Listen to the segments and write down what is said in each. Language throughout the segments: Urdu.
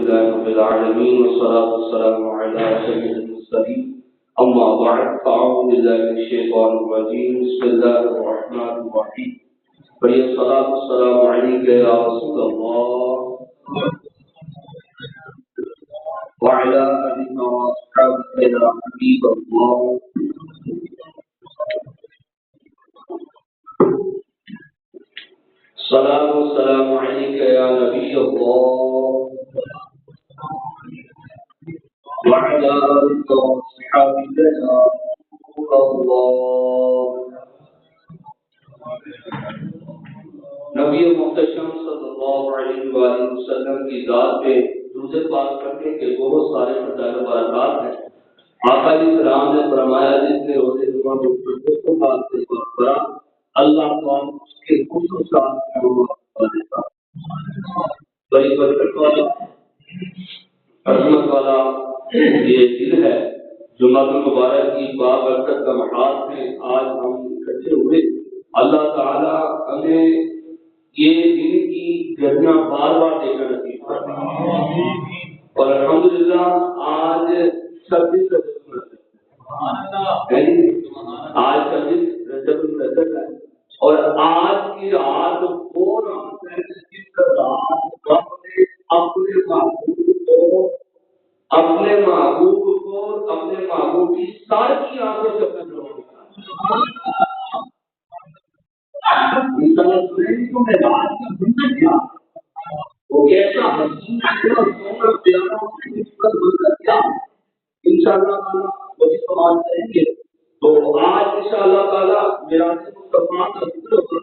لله رب العالمين والصلاة والسلام على سيد المرسلين أما بعد فأعوذ بالله من الشيطان الرجيم بسم الله الرحمن الرحيم والصلاة والسلام عليك يا رسول الله وعلى آلك وأصحابك يا حبيب الله الصلاة والسلام عليك يا نبي الله وعلى آلك وأصحابك يا رسول الله نبی محتشم صلی اللہ علیہ وآلہ وسلم کی ذات پہ درود پاک کرنے کے بہت سارے فضائل و برکات ہیں۔ آقا علیہ السلام نے فرمایا جس نے روزے جمعہ کو بات سے پڑھا اللہ تعالیٰ اس کے خصوصات کو دیتا بڑی برکت والا عظمت والا یہ دن ہے جمعہ المبارک کی بابرکت کا محاذ میں آج ہم اکٹھے ہوئے۔ اللہ تعالیٰ ہمیں یہ دن کی گھڑیاں بار بار دیکھنا نصیب فرمائے اور الحمدللہ آج 26 رجب الرجب ہے اور آج کی رات وہ رات ہے جس رات رب نے اپنے محبوب کو اپنے محبوب کی سار کی آنکھوں سے اپنے گھروں میں وہ کیسا حسین انشاءاللہ وہی سوال کریں گے۔ تو آج انشاءاللہ تعالیٰ میراث مصطفیٰ کا ذکر ہوگا،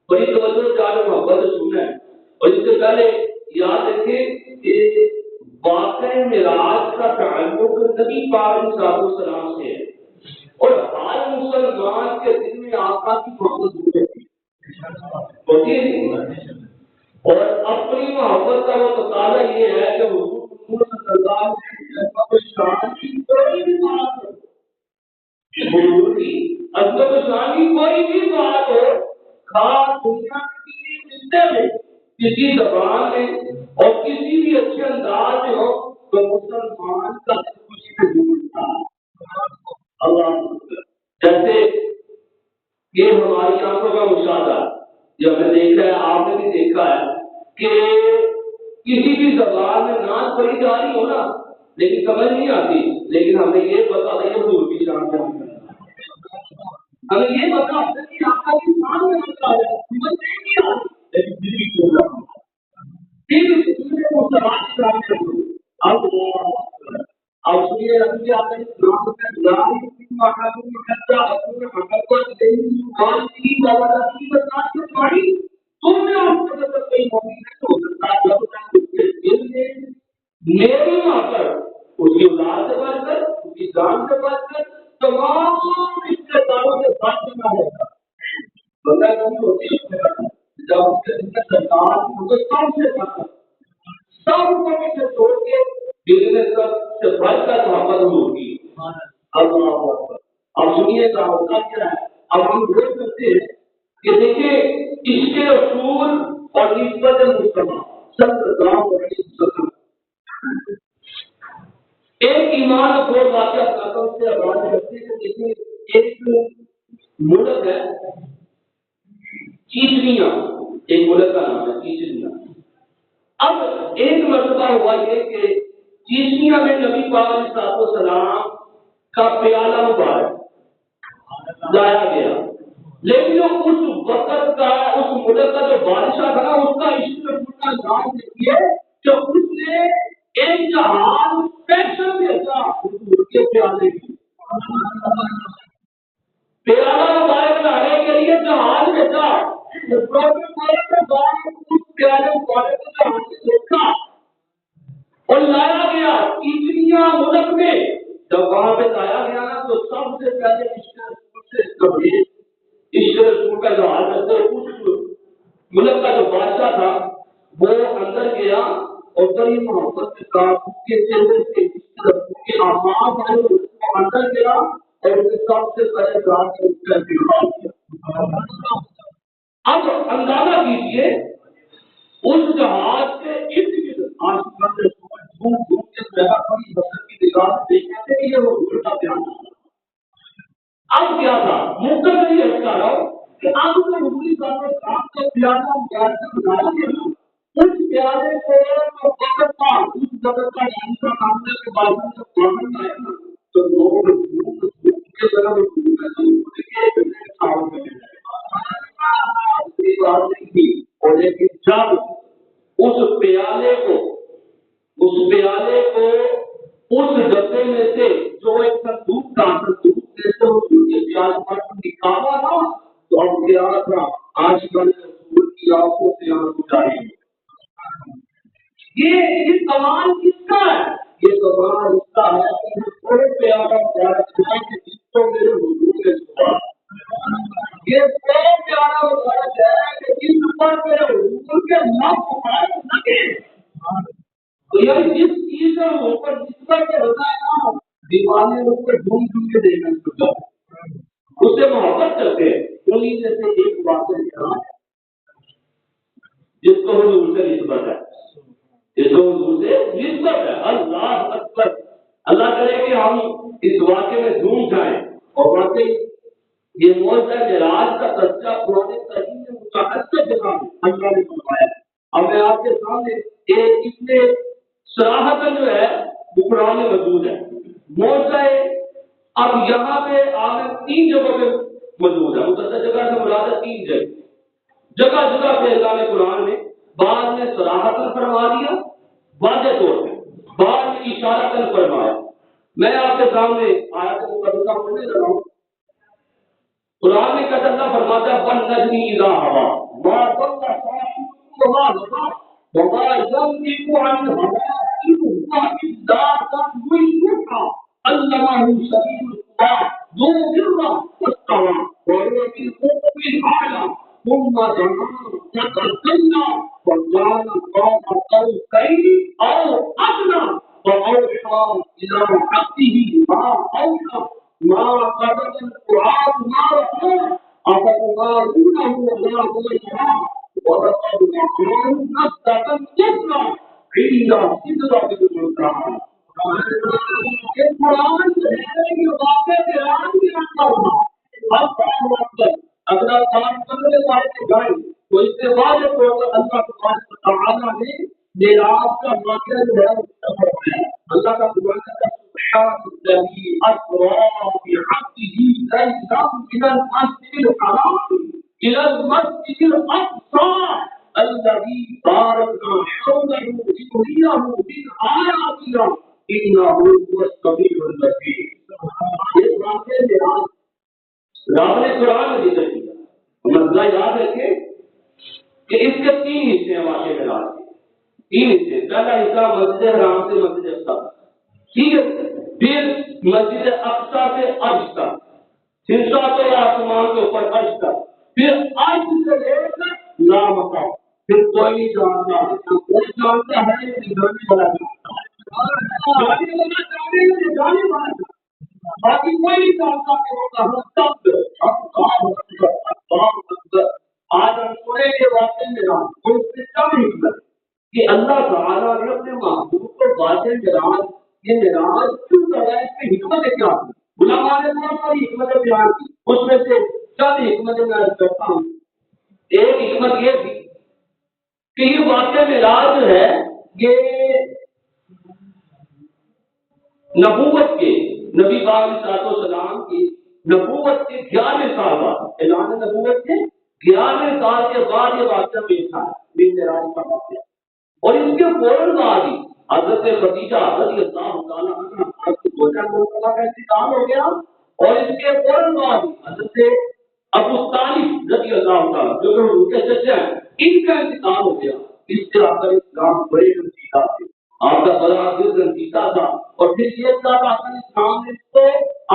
بڑی توجہ سے آج محبت سننا ہے اور اس سے پہلے یاد رکھیں کہ واقعہ معراج کا تعلق نبی پاک علیہ السلام سے ہے اور ہر مسلمان کے دل میں آقا کی محبت ہوتی ہے اور اپنی محبت کا وہ تقاضا یہ ہے کہ حضور صلی اللہ علیہ وسلم کی کوئی بھی بات ہو، حضور کی عظمت شان کی کوئی بھی بات ہو، خاص دنیا کی زندگی میں کسی زبان میں اور کسی بھی اچھے انداز میں ہو تو مسلمان کا خوشی سے جھومتا اللہ جیسے یہ ہماری آنکھوں کا مشاہدہ جو ہم نے دیکھا ہے، آپ نے بھی دیکھا ہے کہ کسی بھی زبان میں نعت پڑھی جا رہی ہو نا لیکن سمجھ نہیں آتی، لیکن ہمیں یہ پتا نہیں حضور کی شان کیا ہے، ہمیں یہ پتا ہے کہ آقا کی شان میں مسئلہ ہے، سمجھ نہیں آتی لیکن دل کی کیوں نہ پھر وہ سماج شان کرو اب سنیے ربی آپ نے نام سے لائے محبت نہیں اور کی بابا کی بتا کے پڑھی تم نے اس کو کوئی مومن نہیں ہو سکتا جب تک دل میں میری وہاں پر اس کی اولاد سے بڑھ کر اس کی جان سے بڑھ کر تمام رشتے داروں سے بات کرنا ہوگا بتا نہیں ہوتی جب اس کے اندر سرکار ان کو سب سے بات سب کو سے چھوڑ کے دل میں سب سے بڑھ کر محبت ہوگی۔ اب سنیے کا ہوتا کیا ہے، اب ہم دیکھ سکتے ہیں کہ دیکھیں عشق رسول اور نسبت مصطفیٰ صلی اللہ علیہ وسلم ایک ایمان کو واقعہ قسم سے آواز کرتے ہیں۔ دیکھیں ایک ملک ہے چیچنیا، ایک ملک کا نام ہے چیچنیا۔ اب ایک مرتبہ ہوا یہ کہ چیچنیا میں نبی پاک علیہ السلام کا پیالہ مبارک لایا گیا، لیکن اس وقت کا اس ملک کا جو بادشاہ تھا نا اس کا عشق کا نام دیکھیے کہ اس نے ایک جہاز اسپیشل بھیجا حضور کے پیالے کی، پیالہ مبارک لانے کے لیے جہاز بھیجا، اس پیالے مبارک کو جہاز سے دیکھا اور لایا گیا چیچنیا ملک میں۔ جب وہاں پہ لایا گیا نا تو سب سے پہلے عشق رسول کا جہاز ملک کا جو بادشاہ تھا وہ اندر گیا اور بڑی محبت کے ساتھ اس کے چہرے سے آواز آئی وہ اندر گیا اور اسے سب سے پہلے رات میں کیا۔ اب اندازہ کیجیے اس جہاز کے ارد گرد آج کل گھوم گھوم کے پیدا بڑی بسر کی نگاہ سے دیکھتے تھے کہ یہ وہ الٹا پیان اب کیا تھا مختلف یہ کہہ رہا ہوں کہ آپ کو حضوری صاحب نے کام کا پیانہ پیارے بنایا گیا اس پیارے کو فقط تھا اس جگت کا یعنی کا کام کے بعد میں جب قانون آیا نا تو لوگوں نے کے طرح بات نہیں تھی اور لیکن جب اس پیالے کو اس ڈبے میں سے جو ایک صندوق تھا صندوق میں سے اس کے پیاز پر نکالا نا تو اب کیا تھا آج کل رسول کی آنکھوں سے آنکھ اٹھائی یہ کمال کس کا ہے یہ کمال اس کا ہے کہ یہ بڑے پیارا پیارا ہے کہ جس کو میرے حضور نے چھوڑا یہ بڑے پیارا پیارا ہے کہ جس پر میرے حضور کے نفس مبارک لگے تو یہ جس چیز کا اوپر نسبت کے ہوتا ہے نا دیوانے اس پہ ڈھونڈ ڈھونڈ کے دیکھنا چاہتا ہے اس سے محبت کرتے ہیں انہیں میں سے ایک بات ہے جس کو حضور سے نسبت ہے جس کو حضور سے نسبت ہے اللہ اکبر اللہ کرے کہ ہم اس واقعے میں ڈھونڈ جائیں اور واقعی یہ موجودہ معراج کا تذکرہ قرآن کریم میں متعدد جگہ اللہ نے فرمایا ہے اب میں آپ کے سامنے اس میں صراحتاً جو ہے وہ قرآن میں موجود ہے موجودہ اب یہاں پہ آگے 3 جگہوں پہ موجود ہے مقدس جگہ سے مراد ہے 3 جگہ جگہ پہ اللہ نے قرآن میں بعد میں صراحتاً فرما دیا واضح طور پہ بعد میں اشارتاً فرمایا میں آپ کے سامنے آیت مقدسہ پڑھنے لگا ہوں قرآن میں کہتا اللہ فرماتا ہے وَالنَّجْمِ إِذَا هَوَىٰ مَا ضَلَّ صَاحِبُكُمْ وَمَا غَوَىٰ وَمَا يَنطِقُ عَنِ الْهَوَىٰ إِنْ هُوَ إِلَّا وَحْيٌ يُوحَىٰ عَلَّمَهُ شَدِيدُ الْقُوَىٰ ذُو مِرَّةٍ فَاسْتَوَىٰ وَهُوَ بِالْأُفُقِ الْأَعْلَىٰ ثُمَّ دَنَا فَتَدَلَّىٰ فَكَانَ قَابَ قَوْسَيْنِ أَوْ أَدْنَىٰ فَأَوْحَىٰ إِلَىٰ عَبْدِهِ مَا أَوْحَىٰ ما قدر القرآن ما رأى أفتمارونه ولا هو يرى ولقد رآه نزلة أخرى عند سدرة المنتهى القرآن کے واقعے بیان بھی رکھا ہوا اب اگلا کام کرنے والے کے گائے تو اس کے بعد اللہ سبحانہ وتعالی نے معراج کا واقعہ جو ہے اللہ کا قرآن کا الذي أسرى بعبده ليلا من المسجد الحرام إلى المسجد الأقصى الذي باركنا حوله لنريه من آياتنا إنه هو السميع البصير. یہ واقعے میں رب نے قرآن میں ذکر کیا مسئلہ یاد رکھے کہ اس کے 3 حصے ہیں واقعے میں رات کے 3 حصے پہلا حصہ مسجد حرام سے مسجد اقصی ٹھیک ہے پھر مسجد اقصی سے عرش تک پھر ساتوں آسمان کے اوپر عرش تک پھر عرش سے لے کر لامکان پھر کوئی نہیں جانتا کوئی جانتا ہے کہ جانے والا جانے والا باقی کوئی نہیں جانتا کہ وہ کہاں تک آج ہم سنے کے واقعے میں رہا اس سے کم حکمت کہ اللہ تعالیٰ نے اپنے محبوب کو واضح معراج یہ معراج کیوں کرایا اس کی حکمت کیا تھی علماء نے بہت ساری حکمتیں بیان کی اس میں سے چند حکمتیں میں عرض کرتا ہوں ایک حکمت یہ تھی کہ یہ واقعہ معراج جو ہے یہ نبوت کے نبی پاک علیہ السلام کی نبوت کے 11 سال بعد اعلان نبوت کے 11 سال کے بعد یہ واقعہ پیش آیا معراج کا واقعہ اور اس کے فوراً بعد ہی حضرت خدیجہ رضی اللہ تعالیٰ عنہ آپ کو 2009 کا انتقال ہو گیا اور اس کے فوراً بعد حضرت ابو طالب رضی اللہ تعالیٰ جو کہ حضور کے چچا ہیں ان کا انتقال ہو گیا اس سے آپ کا اسلام بڑے رنجیدہ تھے آپ کا بڑا دل رنجیدہ تھا اور پھر یہ تھا آپ نے اسلام نے اس کو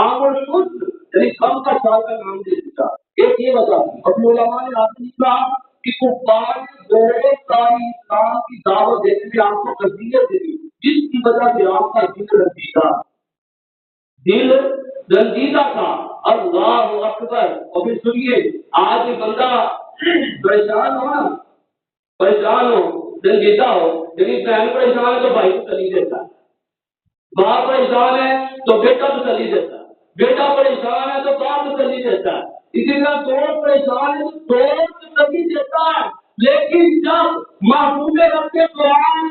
عامر شد یعنی کم کا سال کا نام دے دیا ایک یہ وجہ تھی اپنے علماء نے آپ نے کہا کہ کفار بہت ساری اسلام کی دعوت دینے میں آپ کو قبولیت دی جس کی وجہ سے آپ کا دل رنجیدہ تھا اللہ اکبر اور پھر سنیے آج یہ بندہ پریشان ہوا پریشان ہو، رنجیدہ ہو، یعنی بہن پریشان ہے تو بھائی کو تسلی دیتا ہے، باپ پریشان ہے تو بیٹا تسلی دیتا ہے، بیٹا پریشان ہے تو باپ تسلی دیتا ہے، اسی طرح دوست پریشان ہے تو دوست تسلی دیتا ہے۔ لیکن جب محبوب رب کے قرآن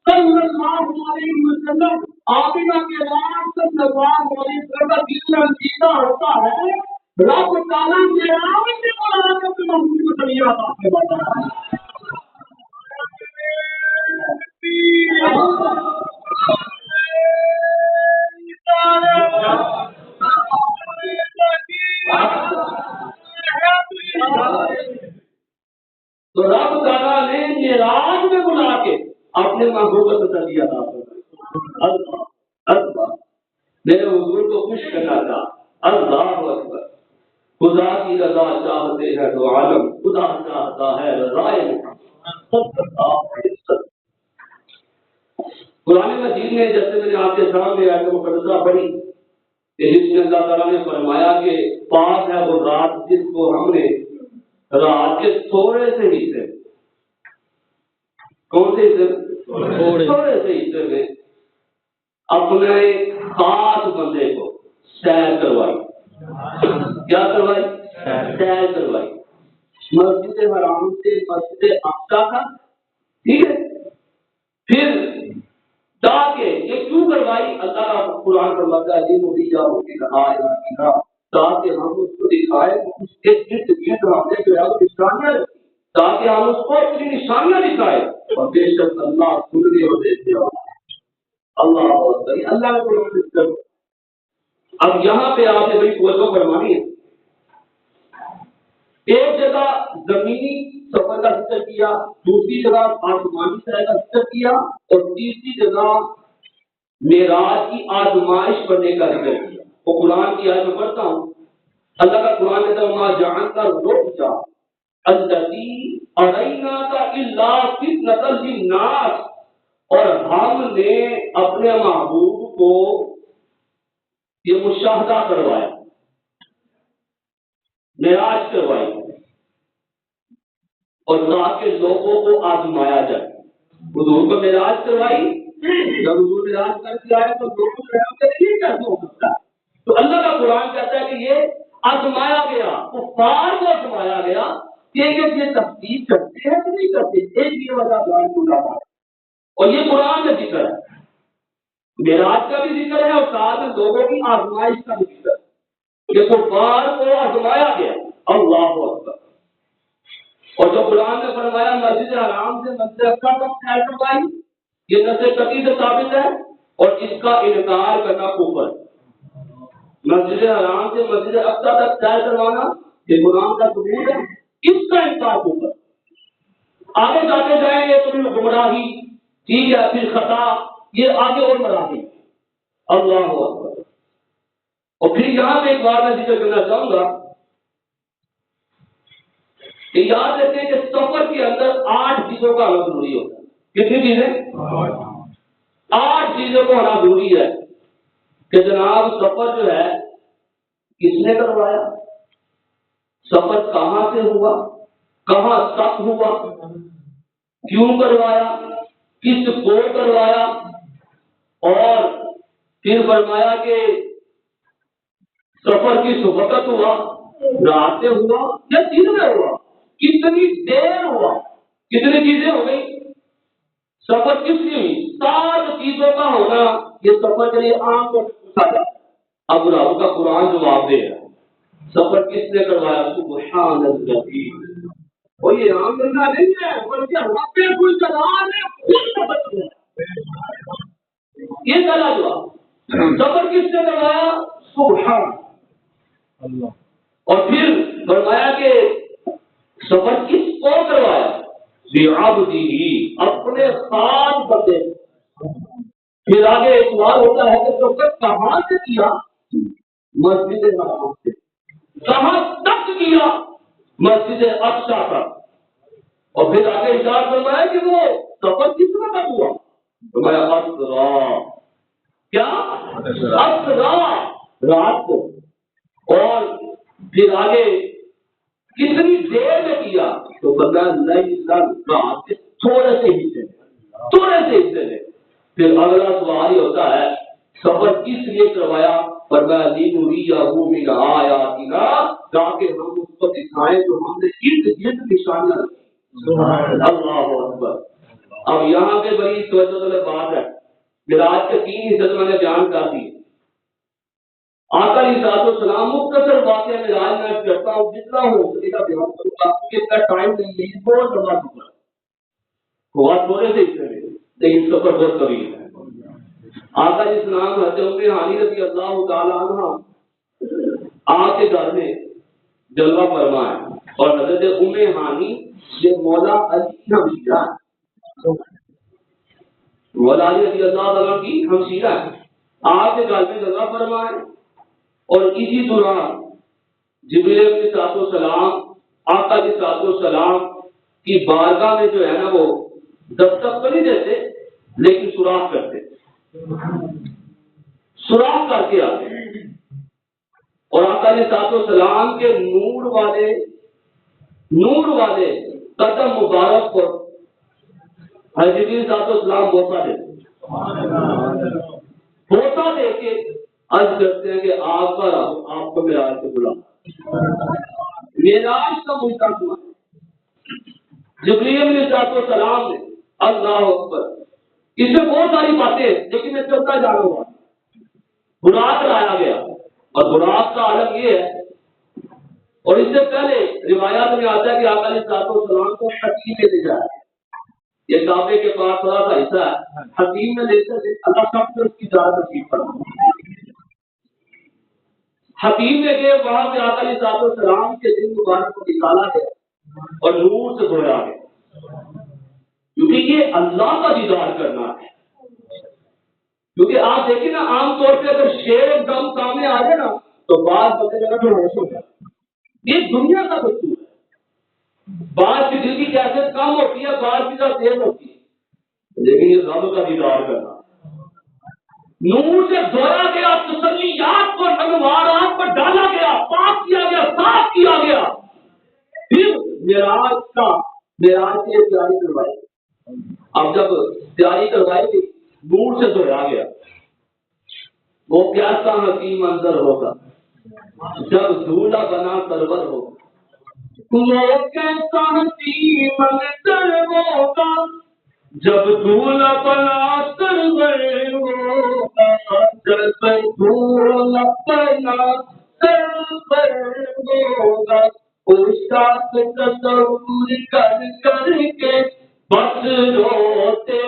صلی اللہ علیہ وسلم آمینہ کے بعد صلی اللہ علیہ وسلم کا دل رنجیدہ ہوتا ہے، رب تعالیٰ کے نام سے قرآن کے محبوب کو تسلی عطا فرماتا ہے۔ تو رب تعالیٰ نے معراج میں بلا کے اپنے محبوب کو تسلی عطا فرمائی۔ اللہ اللہ، میرے حضور کو خوش کرنا تھا۔ اللہ اکبر، خدا کی رضا چاہتے ہیں تو عالم، خدا چاہتا ہے رضائے محمد۔ قرآن مجید میں جیسے میں نے آپ کے سامنے آیت مقدسہ پڑھی کہ جس میں اللہ تعالیٰ نے فرمایا کہ پاک ہے وہ رات جس کو ہم نے رات کے تھوڑے سے حصے، کون سے حصے؟ تھوڑے سے حصے میں اپنے خاص بندے کو سیر کروائی۔ کیا کروائی؟ سیر کروائی۔ مسجد حرام سے مسجد اقصی کا، ٹھیک ہے؟ پھر تاکہ یہ کیوں کروائی؟ اللہ کا قرآن فرماتا ہے تاکہ ہم اس کو دکھائے، اس کے ارد گرد ہم نے جو ہے وہ نشانیاں رکھی، تاکہ ہم اس کو اپنی نشانیاں دکھائے، اور بے شک اللہ سننے اور دیکھنے والا ہے۔ اللہ اللہ نے قرآن میں ذکر۔ اب یہاں پہ آپ نے بڑی توجہ فرمانی ہے، ایک جگہ زمینی سفر کا ذکر کیا، دوسری جگہ آسمانی سفر کا ذکر کیا، اور تیسری جگہ معراج کی آزمائش پڑھنے کا ذکر کیا۔ وہ قرآن کی آیت میں پڑھتا ہوں، اللہ کا قرآن کہتا ہے ما جعلنا الرؤيا التي اريناك الا فتنة للناس، اور ہم نے اپنے محبوب کو یہ مشاہدہ کروایا، معراج کروائی، اور تاکہ لوگوں کو آزمایا جائے۔ حضور کو معراج کروائی، جب حضور معراج کر کے آئے تو لوگوں کو یہ کیسے ہو سکتا ہے؟ تو اللہ کا قرآن کہتا ہے کہ یہ آزمایا گیا، کفار کو آزمایا گیا کہ یہ تصدیق کرتے ہیں کہ نہیں کرتے۔ ایک یہ وجہ بیان کیا ہے، اور یہ قرآن کا ذکر ہے، معراج کا بھی ذکر ہے، اور ساتھ میں لوگوں کی آزمائش کا بھی ذکر ہے کہ کفار کو آزمایا گیا۔ اللہ اکبر۔ اور جو قرآن نے فرمایا مسجد حرام سے مسجد اقصی تک سیر کروائی، یہ نص قطعی سے ثابت ہے، اور اس کا انکار کرنا کفر ہے۔ مسجد حرام سے مسجد اقصی تک سیر کروانا یہ قرآن کا ثبوت ہے، اس کا انکار کفر۔ آگے جاتے جائیں گے تو گمراہی، ٹھیک ہے، پھر خطا، یہ آگے اور مراحل۔ اللہ اکبر۔ اور پھر یہاں پہ ایک بات میں ذکر کرنا چاہوں گا کہ یاد رکھیں کہ سفر کے اندر 8 چیزوں کا ہونا ضروری ہوتا ہے۔ کتنی چیزیں؟ 8 چیزوں کو ہونا ضروری ہے کہ جناب سفر جو ہے کس نے کروایا، سفر کہاں سے ہوا، کہاں تک ہوا، کیوں کروایا، کس کو کروایا، اور پھر فرمایا کہ سفر کس وقت ہوا، رات سے ہوا یا دن میں ہوا، کتنی دیر ہوا، کتنی چیزیں ہو گئی، سفر کس لیے ہوئی۔ 7 چیزوں کا ہونا یہ سفر کے لیے عام طور پر پوچھا جاتا ہے۔ اب رب کا قرآن جواب دے رہا ہے، سفر کس نے کروایا؟ سبحان الذی، اور یہ عام بندہ نہیں ہے بلکہ رب الجلال نے خود سفر کیا۔ یہ پہلا جواب، سفر کس نے کروایا؟ سبحان اللہ۔ اور پھر فرمایا کہ سفر کس کو کروایا؟ بعبدہ، اپنے خاص بندے۔ پھر آگے ایک سوال ہوتا ہے کہ سفر کہاں سے کیا؟ مسجد حرام سے۔ کہاں تک کیا؟ مسجد اقصی تک۔ اور پھر آگے ارشاد فرمایا کہ وہ سفر کس وقت ہوا؟ فرمایا اسرا، کیا؟ اسرا، رات کو۔ اور پھر آگے کتنی دیر میں کیا؟ تو بندہ رات کے تھوڑے سے حصے میں پھر اگلا سوال ہی ہوتا ہے سفر کس لیے کروایا؟ فرمایا لنریہو من آیاتنا، تاکہ ہم اس کو دکھائیں تو ہم نے ارد گرد نشانیاں رکھی۔ اللہ اکبر۔ اب یہاں پہ بڑی توجہ والی بات ہے، معراج کے 3 حصے میں نے بیان کر دی۔ آقا علیہ السلام مختصر واقعہ معراج میں کرتا ہوں، جتنا ہو سکے گا بیان کروں گا، کیونکہ اتنا ٹائم نہیں ہے، بہت لمبا سفر ہے، بہت تھوڑے سے حصے میں لیکن سفر بہت طویل ہے۔ آقا علیہ السلام حضرت ام ہانی رضی اللہ تعالی عنہ آپ کے گھر میں جلوہ فرما ہے، اور حضرت ام ہانی یہ مولا علی کی ہمشیرہ ہے، مولا علی رضی اللہ عنہ کی ہمشیرہ ہے، آپ کے گھر میں جلوہ فرما ہے۔ اور اسی دوران جبریل علیہ السلام آقا علیہ السلام کی بارگاہ میں جو ہے نا وہ دستک تو نہیں دیتے لیکن سوراخ کرتے، سوراخ کر کے آتے اور آقا علیہ السلام کے نور والے قدم مبارک پر حضرت جبریل علیہ السلام بوسہ دے کے عرض کرتے ہیں کہ آپ کا رب آپ کو معراج سے بلا، معراج کا مجھا ہوا۔ جبریل علیہ السلام نے اللہ اکبر، اس میں بہت ساری باتیں ہیں لیکن میں چلتا جا رہا ہوں۔ براق لایا گیا اور براق کا عالم یہ ہے، اور اس سے پہلے روایات میں آتا ہے کہ آقا علیہ السلام کو حتیم میں لے جایا، یہ کعبے کے پاس تھوڑا سا حصہ ہے، حتیم میں لے کر اللہ سب سے اس کی جان نصیب فرما۔ حتیم میں گئے، وہاں پہ آقا علیہ السلام کے دل مبارک کو نکالا گیا اور نور سے دھویا گیا، کیونکہ یہ اللہ کا دیدار کرنا ہے۔ کیونکہ آپ دیکھیں نا عام طور پہ اگر شیر ایک دم سامنے آ جائے نا تو بعض بندے جگہ پہ ہوش ہو جائے، یہ دنیا کا دستور ہے۔ بعض کی دل کی کیفیت کم ہوتی ہے، بعض کی طرح تیز ہوتی ہے، لیکن یہ رب کا دیدار کرنا، نور سے دھویا گیا، تسلیات کو انوارات پر ڈالا گیا، پاک کیا گیا، صاف کیا گیا، پھر معراج کی تیاری کروائی۔ اب جب تیاری کروائی گئی، نور سے دھویا گیا، وہ کیسا حسین منظر ہوگا جب دولہا بنا سرور ہو، وہ کیسا حسین منظر ہوگا جب دولہا بنا سرور ہوگا، جب دولہا بنا سرور ہوگا، اس کا تصور کر کر کے بس روتے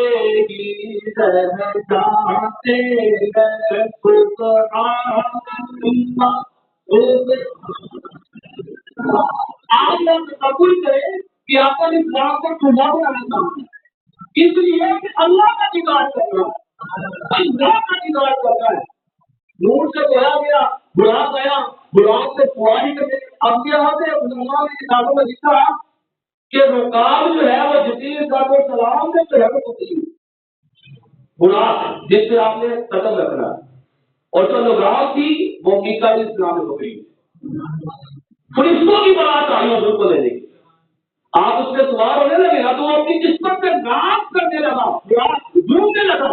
ہی رہ جاتے ہیں سبحان اللہ۔ آپ لوگ قبول کریں کہ آپ نے اسلام کو چولہا بنانا چاہتے ہیں، اس لیے کہ اللہ کا دیدار کرنا ہے، اللہ کا دیدار کرنا ہے۔ نور سے دھویا گیا، براق آیا، براق سے سواری کرنے۔ اب یہاں پہ علماء نے کتابوں میں لکھا کہ رکاب جو ہے وہ جبریل علیہ السلام سے تحرک ہوتی ہے، براق جس پہ آپ نے قدم رکھنا ہے، اور جو لگام تھی وہ میکائیل علیہ السلام نے پکڑی، فرشتوں کی بارات آئی حضور کو لینے کی۔ آپ اس پہ سوار ہونے لگے نا تو وہ اپنی قسمت پہ ناز کرنے لگا، جھومنے لگا۔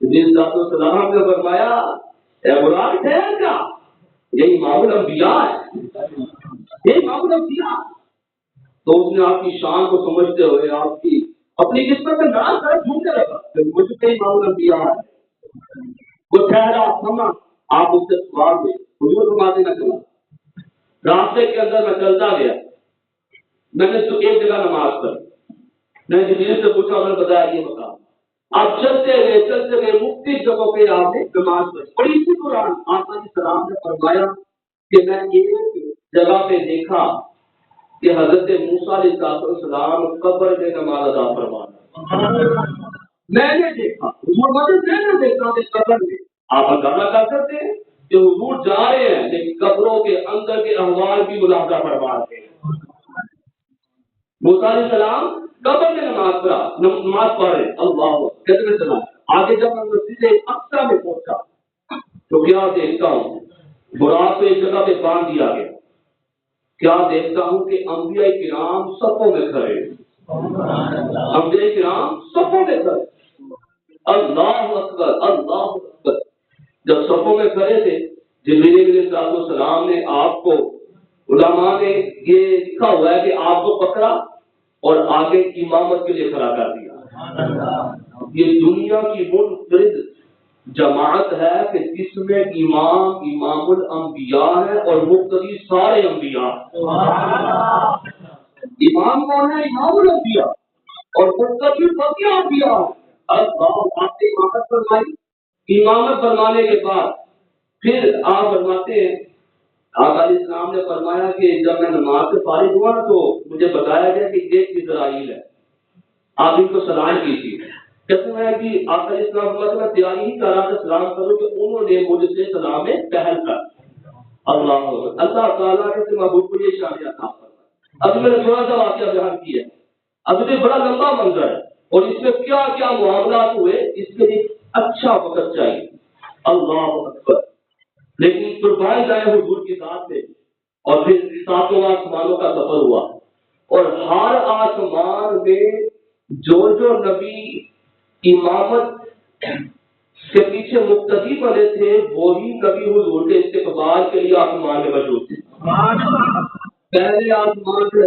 جبریل علیہ السلام نے فرمایا اے براق ٹھہر جا، یہی امام الانبیاء ہے، یہی امام الانبیاء۔ تو اس نے آپ کی شان کو سمجھتے ہوئے آپ کی اپنی قسمت میں ناز کر جھومنے لگا کہ مجھ پہ امام الانبیاء ہے۔ وہ ٹھہرا، تھما، آپ اس سے سوار ہوئے، حضور فرماتے نہ چلا۔ راستے کے اندر میں چلتا گیا، میں نے تو ایک جگہ نماز پڑھی، میں جبریل سے پوچھا، انہوں نے بتایا یہ مقام۔ آپ چلتے گئے مختلف جگہوں پہ آپ نے نماز پڑھی، اور اسی دوران آقا علیہ السلام نے فرمایا کہ میں ایک جگہ پہ دیکھا کہ حضرت موسیٰ علیہ السلام قبر میں نماز ادا فرما رہے۔ میں نے دیکھا، حضور میں نے دیکھا کہ قبر میں آپ اندازہ کر سکتے ہیں کہ حضور جا رہے ہیں لیکن قبروں کے اندر کے احوال بھی ملاحظہ فرما رہے ہیں۔ موسیٰ علیہ السلام قبر میں نماز پڑھ رہے، اللہ کتنے سلام۔ آگے جب میں مسجد اقصی میں پہنچا تو کیا دیکھتا ہوں، براق کو ایک جگہ پہ باندھ دیا گیا، کیا دیکھتا ہوں کہ انبیاء کرام صفوں میں کھڑے، انبیاء کرام صفوں میں کھڑے، اللہ اکبر اللہ اکبر۔ جب صفوں میں کھڑے تھے، جبریل علیہ السلام نے آپ کو، علماء نے یہ لکھا ہوا ہے کہ آپ کو پکڑا اور آگے امامت کے لیے کھڑا کر دیا۔ یہ دنیا کی منفرد جماعت ہے کہ جس میں امام الانبیاء ہے اور مقتدی سارے انبیاء۔ امام کون ہے؟ امام الانبیاء، اور مقتدی سارے انبیاء۔ اللہ آپ نے امامت فرمائی، امامت فرمانے کے بعد پھر آپ فرماتے ہیں، آقا علیہ السلام نے فرمایا کہ جب میں نماز سے فارغ ہوا تو مجھے بتایا گیا کہ یہ اسرائیل ہے، آپ ان کو سلام کیجیے۔ کہتے ہیں کہ آقا علیہ السلام کو میں تیاری ہی کر رہا تھا سلام کروں کہ انہوں نے مجھ سے سلام میں پہل کر۔ اللہ اللہ تعالیٰ نے محبوب کو یہ شان عطا فرمایا۔ اب میں نے تھوڑا سا واقعہ بیان کیا ہے، اب یہ بڑا لمبا منظر ہے اور اس میں کیا کیا معاملات ہوئے، اس کے لیے اچھا وقت چاہیے۔ اللہ اکبر۔ لیکن قربان جائے حضور کی ذات میں، اور پھر ساتوں آسمانوں کا سفر ہوا، اور ہر آسمان میں جو نبی امامت کے پیچھے مقتدی بنے تھے وہی نبی حضور کے استقبال کے لیے آسمان میں موجود تھے۔ پہلے آسمان سے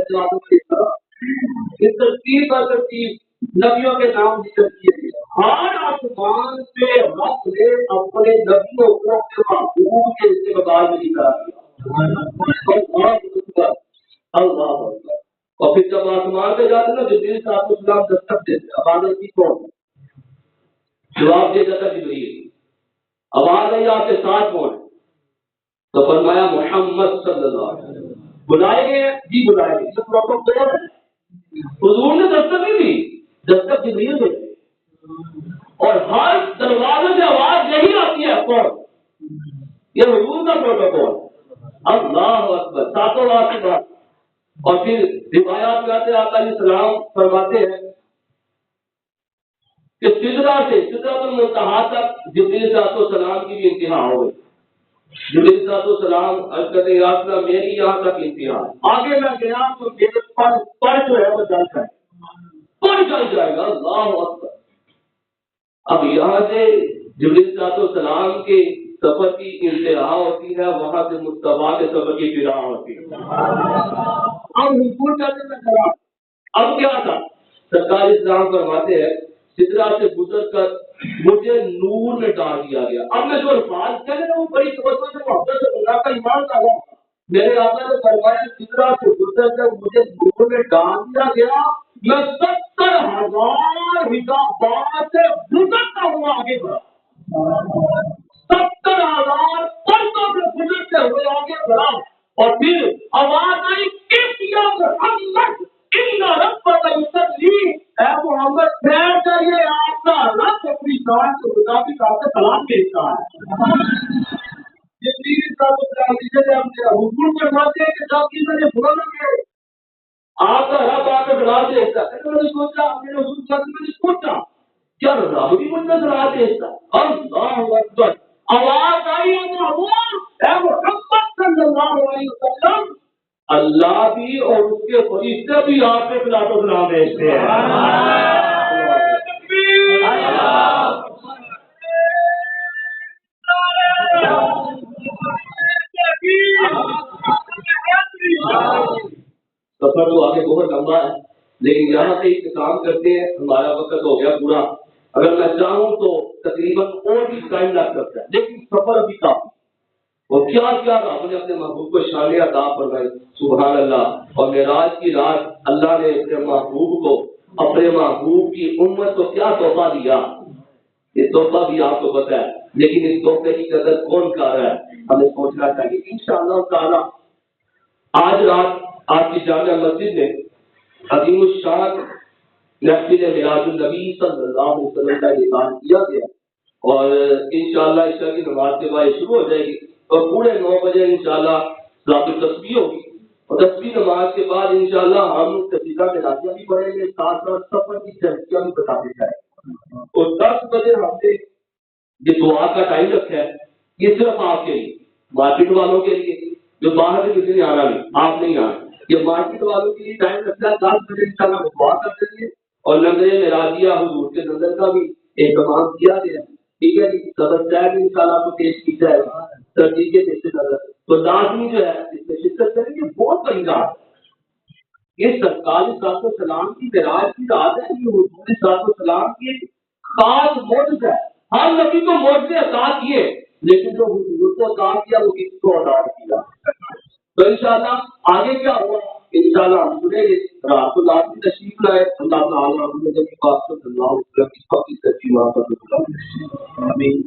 ترتیب پر ترتیب نبیوں کے نام ذکر کیے گئے۔ ہر آسمان سے رب نے اپنے نبیوں کو اپنے محبوب کے استقبال میں دکھا دیا۔ اللہ اکبر۔ اور پھر جب آسمان پہ جاتے نا جبریل صاحب کو سلام دستک دیتے، عبادت کی کون جواب دے جاتا جبریل، آواز آئی آپ کے ساتھ کون؟ تو فرمایا محمد صلی اللہ علیہ وسلم۔ بلائے گئے؟ جی بلائے گئے۔ یہ پروٹوکول ہے، حضور نے دستک نہیں دی، دستک جبریل دے، اور ہر دروازے سے آواز یہی آتی ہے کون؟ یہ حضور کا پروٹوکول۔ اللہ اکبر۔ ساتوں بات کی بات۔ اور پھر روایات میں آتے آقا علیہ السلام فرماتے ہیں کہ سدرہ سے سدرۃ المنتہا تک جبریل صاحب السلام کی بھی انتہا ہو گئی۔ جبریل صاحب السلام حضرت یاسر میری یہاں تک انتہا، آگے میں گیا تو میرے پر جو ہے وہ جل جائے، پر جل جائے گا۔ اللہ اکبر۔ اب یہاں سے جبریل صاحب السلام کے سفر کی انتہا ہوتی ہے، وہاں سے مصطفیٰ کے سفر کی ابتدا ہوتی ہے۔ اب حضور کہتے میں چلا، اب کیا تھا؟ سرکار اسلام فرماتے ہیں سدرا سے گزر کر مجھے نور میں ڈال دیا گیا۔ اب میں جو الفاظ کہہ رہا ہوں بڑی توجہ سے محبت سے اللہ کا ایمان ڈالا، میرے آقا نے فرمایا سدرا سے گزر کر مجھے نور میں ڈال دیا گیا، میں 70,000 حجابات سے گزرتا ہوا آگے بڑھا، 70,000 پردوں سے گزرتے ہوئے آگے بڑھا، اور پھر آواز آئی یا محمد ان ربک یصلی، اے محمد خیر کریے آپ کا رب اپنی ذات کے مطابق آپ سے کلام بھیجتا ہے۔ جبریل صاحب حضور فرماتے ہیں کہ جب میں نے بولا کہ آپ کا رب آپ کو کلام بھیجتا ہے، میں نے سوچا میرے حضور صاحب نے سوچا کیا رب بھی مجھ سے کلام بھیجتا؟ اللہ اکبر۔ آواز آئی محمود اے محمد صلی اللہ علیہ وسلم، اللہ بھی اور اس کے فرشتے بھی آپ کے خلاف سلام بھیجتے ہیں۔ سفر تو آگے بہت لمبا ہے، لیکن یہاں سے انتظام کرتے ہیں، ہمارا وقت ہو گیا پورا۔ اگر میں چاہوں تو تقریباً اور بھی ٹائم لگ سکتا ہے، لیکن سفر ابھی کافی، اور کیا کیا رب نے اپنے محبوب کو شان عطا فرمائی، سبحان اللہ۔ اور معراج کی رات اللہ نے اپنے محبوب کو، اپنے محبوب کی امت کو کیا تحفہ دیا، یہ تحفہ بھی آپ کو پتہ ہے، لیکن اس تحفے کی قدر کون کر رہا ہے ہمیں سوچنا چاہیے۔ انشاءاللہ تعالی آج رات آپ کی جامع مسجد میں عظیم الشان محفل میراج النبی صلی اللہ علیہ وسلم کا اعلان کیا گیا، اور انشاءاللہ عشاء کی نماز کے بعد شروع ہو جائے گی، اور پورے 9 بجے انشاءاللہ ذات التسبیح ہوگی، اور تسبیح نماز کے بعد انشاءاللہ ہم قصیدہ ملاجہ بھی پڑھیں گے، ساتھ ساتھ سفر کی ترقیاں بھی بتاتے جائیں، اور 10 بجے ہم نے یہ دعا کا ٹائم رکھا ہے، یہ صرف آپ کے لیے، مارکیٹ والوں کے لیے، جو باہر سے کسی نے آنا نہیں، آپ نہیں آنا، یہ مارکیٹ والوں کے لیے ٹائم رکھتا ہے 10 بجے انشاءاللہ وہ دعا کر دیں گے، اور لنگر معراجیہ حضور کے نظر کا بھی اہتمام کیا گیا ہے، ٹھیک ہے جی، صدر صاحب انشاءاللہ کو پیش کی جائے گا ترجیح کے پیش نظر، تو لازمی جو ہے اس میں شرکت کریں گے، بہت بڑی رات ہے، یہ سرکار صاحب السلام کی معراج کی رات ہے، یہ حضور صاحب السلام کی ایک خاص معجزہ ہے، ہر نبی کو معجزے عطا کیے، لیکن جو حضور کو عطا کیا وہ کسی کو عطا کیا، تو انشاءاللہ آگے کیا ہوا انشاءاللہ ہم سنیں گے، رات کو لازمی تشریف لائے، اللہ تعالیٰ ہم نے جب بات صلی اللہ علیہ وسلم کی پاکی سچی بات پر آمین.